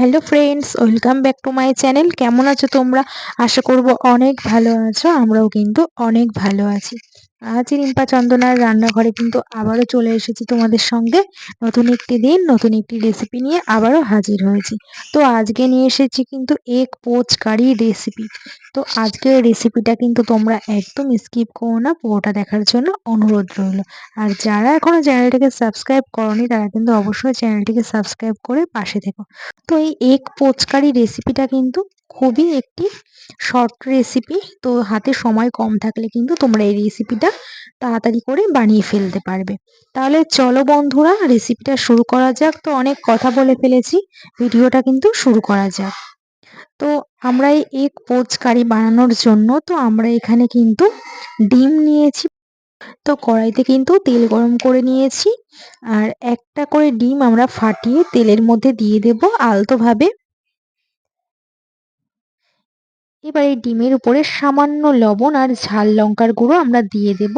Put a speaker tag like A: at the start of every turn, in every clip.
A: Hello friends, welcome back to my channel. কেমন আছো তোমরা? আশা করব অনেক ভালো আছো। আমরাও কিন্তু অনেক ভালো আছি। আজ রিম্পা চন্দনার রান্নাঘরে কিন্তু আবারও চলে এসেছি তোমাদের সঙ্গে। নতুন একটি দিন, নতুন একটি রেসিপি নিয়ে আবারও হাজির হয়েছি। তো আজকে নিয়ে এসেছি কিন্তু এগ পোচ কারি রেসিপি। তো আজকের রেসিপিটা কিন্তু তোমরা একদম স্কিপ করো না, পুরোটা দেখার জন্য অনুরোধ রইল। আর যারা এখনো চ্যানেলটিকে সাবস্ক্রাইব করোনি তারা কিন্তু অবশ্যই চ্যানেলটিকে সাবস্ক্রাইব করে পাশে থেকো। তো এই এগ পোচকারি রেসিপিটা কিন্তু খুবই একটি শর্ট রেসিপি। তো হাতে সময় কম থাকলে কিন্তু তোমরা এই রেসিপিটা তাড়াতাড়ি করে বানিয়ে ফেলতে পারবে। তাহলে চলো বন্ধুরা, রেসিপিটা শুরু করা যাক। তো অনেক কথা বলে ফেলেছি, ভিডিওটা কিন্তু শুরু করা যাক। তো আমরা এই এগ পোচকারি বানানোর জন্য তো আমরা এখানে কিন্তু ডিম নিয়েছি। তো কড়াইতে কিন্তু তেল গরম করে নিয়েছি, আর একটা করে ডিম আমরা ফাটিয়ে তেলের মধ্যে দিয়ে দেব আলতোভাবে। এবার এই ডিমের উপরে সামান্য লবণ আর ঝাল লঙ্কার গুঁড়ো আমরা দিয়ে দেব।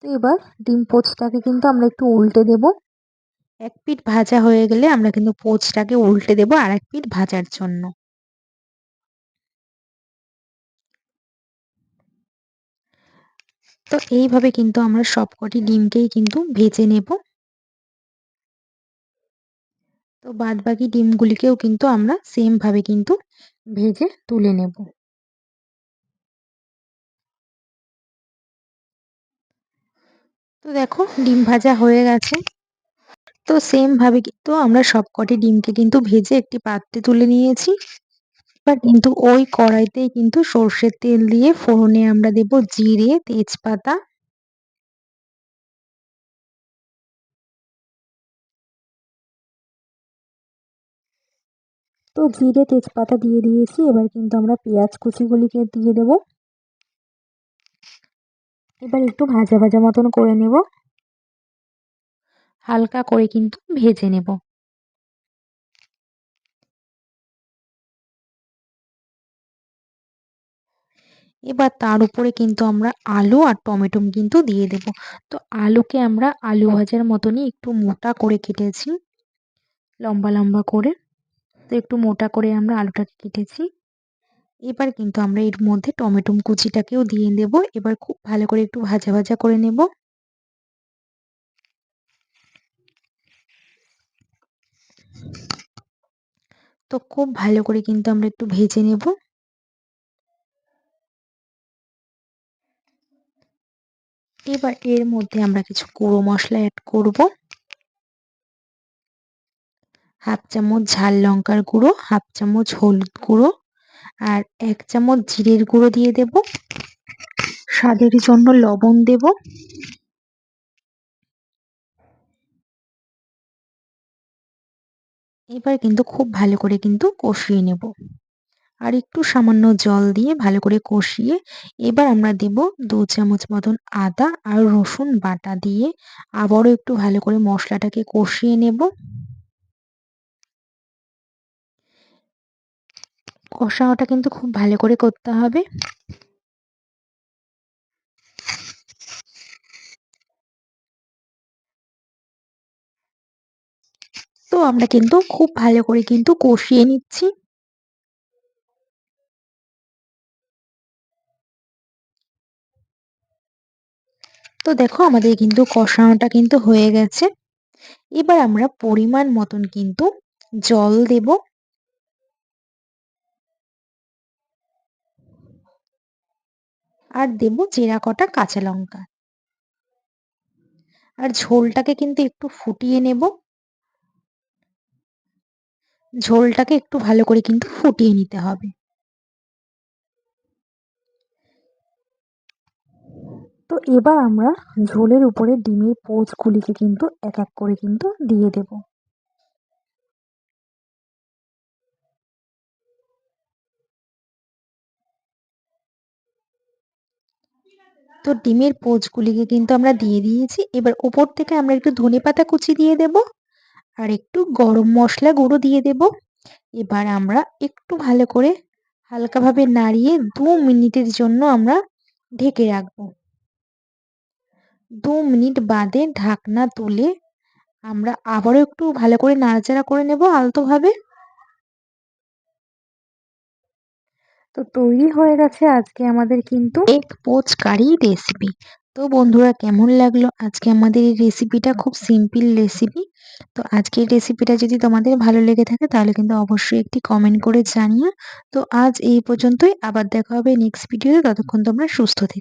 A: তো এবার ডিম পোচটাকে কিন্তু আমরা একটু উল্টে দেব। এক পিঠ ভাজা হয়ে গেলে আমরা কিন্তু পোচটাকে উল্টে দেব আর এক পিঠ ভাজার জন্য। তো এইভাবে কিন্তু আমরা সবকটি ডিমকেই কিন্তু ভেজে নেব। তো বাদ বাকি ডিমগুলিকেও কিন্তু আমরা সেম ভাবে কিন্তু ভেজে তুলে নেব। তো দেখো ডিম ভাজা হয়ে গেছে। তো সেম ভাবে কিন্তু আমরা সবকটি ডিমকে কিন্তু ভেজে একটি পাত্রে তুলে নিয়েছি। এবার কিন্তু ওই কড়াইতেই কিন্তু সর্ষের তেল দিয়ে ফোড়নে আমরা দেব জিরে, তেজপাতা। তো জিরে তেজপাতা দিয়ে দিয়েছি। এবার কিন্তু আমরা পেঁয়াজ কুচিগুলিকে দিয়ে দেব। এবার একটু ভাজা ভাজা মতন করে নেব, হালকা করে কিন্তু ভেজে নেব। এবার তার উপরে কিন্তু আমরা আলু আর টমেটো কিন্তু দিয়ে দেব। তো আলুকে আমরা আলু ভাজার মতনই একটু মোটা করে কেটেছি, লম্বা লম্বা করে। তো একটু মোটা করে আমরা আলুটাকে কেটেছি। এবার কিন্তু আমরা এর মধ্যে টমেটো কুচিটাকেও দিয়ে দেব। এবার খুব ভালো করে একটু ভাজা ভাজা করে নেব। তো খুব ভালো করে কিন্তু আমরা একটু ভেজে নেব। এবার এর মধ্যে আমরা কিছু গুঁড়ো মশলা অ্যাড করব। হাফ চামচ ঝাল লঙ্কার গুঁড়ো, হাফ চামচ হলুদ গুঁড়ো, আর 1 চামচ জিরের গুঁড়ো দিয়ে দেব। স্বাদের জন্য লবণ দেব। এবার কিন্তু খুব ভালো করে কিন্তু কষিয়ে নেব। আর একটু সামান্য জল দিয়ে ভালো করে কষিয়ে এবার আমরা দেব 2 চামচ মতন আদা আর রসুন বাটা দিয়ে আবারও একটু ভালো করে মশলাটাকে কষিয়ে নেব। কষানোটা কিন্তু খুব ভালো করে করতে হবে। তো আমরা কিন্তু খুব ভালো করে কিন্তু কষিয়ে নিচ্ছি। তো দেখো আমাদের কিন্তু কষানোটা কিন্তু হয়ে গেছে। এবার আমরা পরিমাণ মতন কিন্তু জল দেব। আর দেব চেরা কটা কাঁচা লঙ্কা। আর ঝোলটাকে কিন্তু একটু ফুটিয়ে নেব। ঝোলটাকে একটু ভালো করে কিন্তু ফুটিয়ে নিতে হবে। তো এবার আমরা ঝোলের উপরে ডিমের পোচগুলিকে কিন্তু এক এক করে কিন্তু দিয়ে দেব। তো ডিমের পোচগুলিকে কিন্তু আমরা দিয়ে দিয়েছি। এবার ওপর থেকে আমরা একটু ধনেপাতা কুচি দিয়ে দেব আর একটু গরম মশলা গুঁড়ো দিয়ে দেব। এবার আমরা একটু ভালো করে হালকাভাবে নাড়িয়ে 2 মিনিটের জন্য আমরা ঢেকে রাখবো। 2 মিনিট বাদে ঢাকনা তুলে আমরা আবারও একটু ভালো করে নাড়াচাড়া করে নেব আলতোভাবে। তো তৈরি হয়ে গেছে আজকে আমাদের কিন্তু এগ পোচ কারি রেসিপি। তো বন্ধুরা, কেমন লাগলো আজকে আমাদের এই রেসিপিটা? খুব সিম্পল রেসিপি। তো আজকের রেসিপিটা যদি তোমাদের ভালো লেগে থাকে তাহলে কিন্তু অবশ্যই একটি কমেন্ট করে জানিও। তো আজ এই পর্যন্তই, আবার দেখা হবে নেক্সট ভিডিওতে। ততক্ষণ তোমরা সুস্থ থেকো।